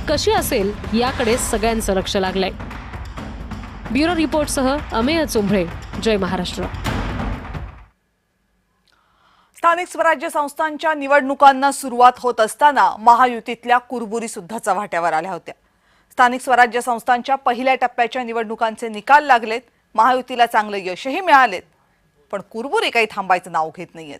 कशी असेल याकडे सगळ्यांचं लक्ष लागलंय। ब्युरो रिपोर्टसह अमेय चुंभळे, जय महाराष्ट्र। स्थानिक स्वराज्य संस्थांच्या निवडणुकांना सुरुवात होत असताना महायुतीतल्या कुरबुरी सुद्धा चव्हाट्यावर आल्या होत्या। स्थानिक स्वराज्य संस्थांच्या पहिल्या टप्प्याच्या निवडणुकांचे निकाल लागलेत, महायुतीला चांगलं यशही मिळालेत, पण कुरबुरी काही थांबायचं नाव घेत नाहीयेत।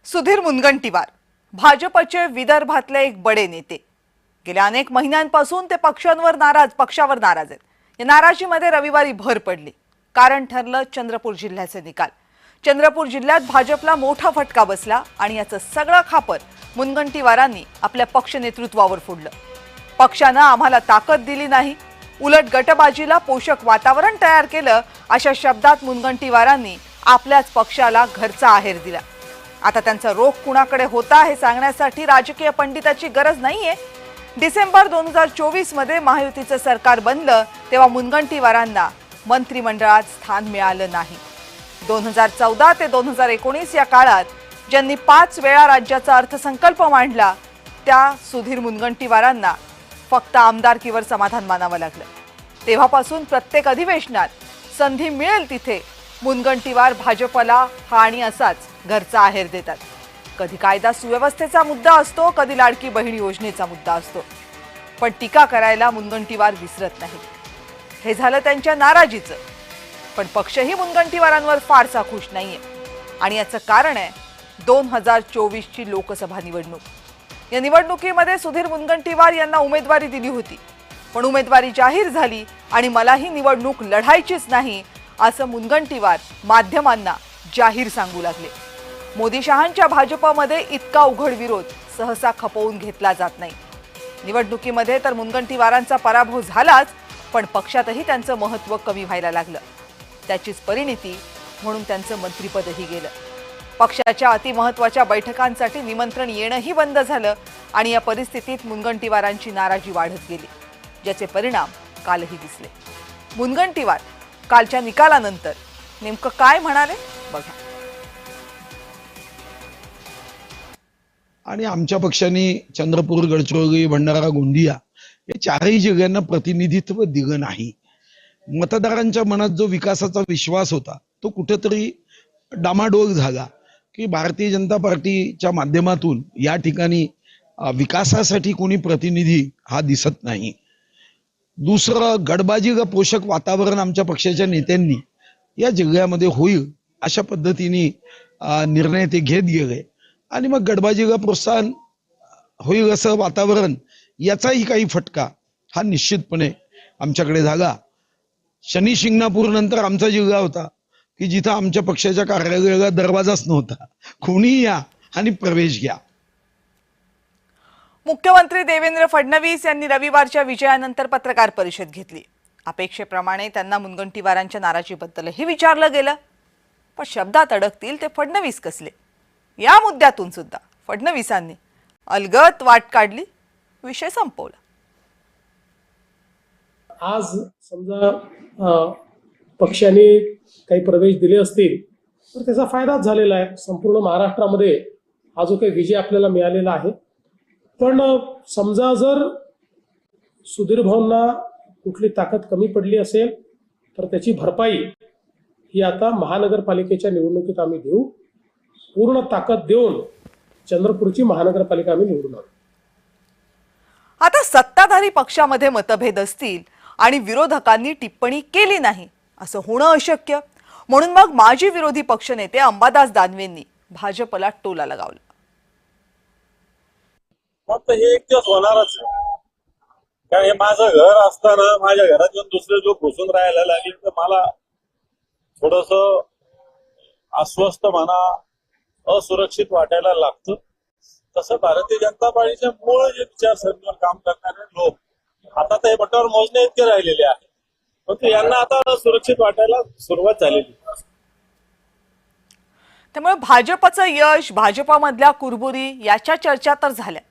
सुधीर मुनगंटीवार भाजपचे विदर्भातले एक बडे नेते। गेल्या अनेक महिन्यांपासून ते पक्षावर नाराज आहेत। या नाराजीमध्ये रविवारी भर पडली। कारण ठरलं चंद्रपूर जिल्ह्याचे निकाल। चंद्रपूर जिल्ह्यात भाजपला मोठा फटका बसला आणि याचं सगळं खापर मुनगंटीवारांनी आपल्या पक्ष नेतृत्वावर फोडलं। पक्षानं आम्हाला ताकद दिली नाही, उलट गटबाजीला पोषक वातावरण तयार केलं, अशा शब्दात मुनगंटीवारांनी आपल्याच पक्षाला घरचा आहेर दिला। आता त्यांचा रोख कुणाकडे होता हे सांगण्यासाठी राजकीय पंडिताची गरज नाहीये। डिसेंबर 2024 मध्ये महायुतीचं सरकार बनलं तेव्हा मुनगंटीवारांना मंत्रिमंडळात स्थान मिळालं नाही। 2014 ते 2019 या काळात ज्यांनी 5 वेळा राज्याचा अर्थसंकल्प मांडला त्या सुधीर मुनगंटीवारांना फक्त आमदारकीवर समाधान मानावं लागलं। तेव्हापासून प्रत्येक अधिवेशनात संधी मिळेल तिथे मुनगंटीवार भाजपला हा आणि असाच घरचा आहेर देतात। कधी कायदा सुव्यवस्थेचा मुद्दा असतो, कधी लाडकी बहीण योजनेचा मुद्दा असतो, पण टीका करायला मुनगंटीवार विसरत नाही। हे झालं त्यांच्या नाराजीचं, पण पक्षही मुनगंटीवारांवर फारसा खुश नाहीये आणि याचं कारण आहे 2024 ची लोकसभा निवडणूक। या निवडणुकीमध्ये सुधीर मुनगंटीवार यांना उमेदवारी दिली होती, पण उमेदवारी जाहीर झाली आणि मला ही निवडणूक लढायचीच नाही असं मुनगंटीवार माध्यमांना जाहीर सांगू लागले। मोदी शहांच्या भाजपमध्ये इतका उघड विरोध सहसा खपवून घेतला जात नाही। निवडणुकीमध्ये तर मुनगंटीवारांचा पराभव झालाच, पण पक्षातही त्यांचं महत्त्व कमी व्हायला लागलं। त्याचीच परिणिती म्हणून त्यांचं मंत्रिपदही गेलं। पक्षाच्या अतिमहत्त्वाच्या बैठकांसाठी निमंत्रण येणंही बंद झालं आणि या परिस्थितीत मुनगंटीवारांची नाराजी वाढत गेली, ज्याचे परिणाम कालही दिसले। मुनगंटीवार कालच्या निकालानंतर नेमकं काय म्हणाले बघा। आणि आमच्या पक्षाने चंद्रपूर, गडचिरोली, भंडारा, गोंदिया या चारही जिल्ह्यांना प्रतिनिधित्व दिलं नाही। मतदारांच्या मनात जो विकासाचा विश्वास होता तो कुठेतरी डामाडोल झाला की भारतीय जनता पार्टीच्या माध्यमातून या ठिकाणी विकासासाठी कोणी प्रतिनिधी हा दिसत नाही। दुसरं, गडबाजीला पोषक वातावरण आमच्या पक्षाच्या नेत्यांनी या जिल्ह्यामध्ये होईल अशा पद्धतीने निर्णय ते घेत गेले आणि मग गडबाजीला प्रोत्साहन होईल असं वातावरण याचाही काही फटका हा निश्चितपणे आमच्याकडे झाला। शनी शिंगणापूर नंतर आमचा जिल्हा होता की जिथं आमच्या पक्षाच्या कार्यालयाला दरवाजाच नव्हता, कोणी या आणि प्रवेश घ्या। मुख्यमंत्री देवेंद्र फडणवीस यांनी रविवारच्या विजयानंतर पत्रकार परिषद घेतली। अपेक्षेप्रमाणे त्यांना मुनगंटीवारांच्या नाराजीबद्दलही विचारलं गेलं, पण शब्दात अडकतील ते फडणवीस कसले या मुद्द्यातून सुद्धा फडणवीसांनी अलगद वाट काढली, विषय संपवला। आज समजा पक्षाने काही प्रवेश दिले असतील तर त्याचा फायदाच झालेला आहे। संपूर्ण महाराष्ट्रामध्ये हा जो काही विजय आपल्याला मिळालेला आहे, पण समजा जर सुधीर भाऊंना कुठली ताकद कमी पडली असेल तर त्याची भरपाई ही आता महानगरपालिकेच्या निवडणुकीत आम्ही देऊ। पूर्ण ताकद देऊन चंद्रपूरची महानगरपालिका आम्ही निवडून आणू। आता सत्ताधारी पक्षामध्ये मतभेद असतील आणि विरोधकांनी टिप्पणी केली नाही असं होणं अशक्य, म्हणून मग माजी विरोधी पक्षनेते अंबादास दानवेंनी भाजपला टोला लगावला। मग हे एक दिवस होणारच आहे, कारण हे माझं घर असताना माझ्या घरात येऊन दुसरे लोक घुसून राहायला लागले तर मला थोडस अस्वस्थ म्हणा, असुरक्षित वाटायला लागतं। तसं भारतीय जनता पार्टीच्या मूळ जे विचारसरणीवर काम करणारे लोक आता तर हे बटावर मोजणे इतके राहिलेले आहेत, पण यांना आता सुरक्षित वाटायला सुरुवात झालेली। त्यामुळे भाजपचं यश, भाजपमधल्या कुरबुरी याच्या चर्चा तर झाल्या,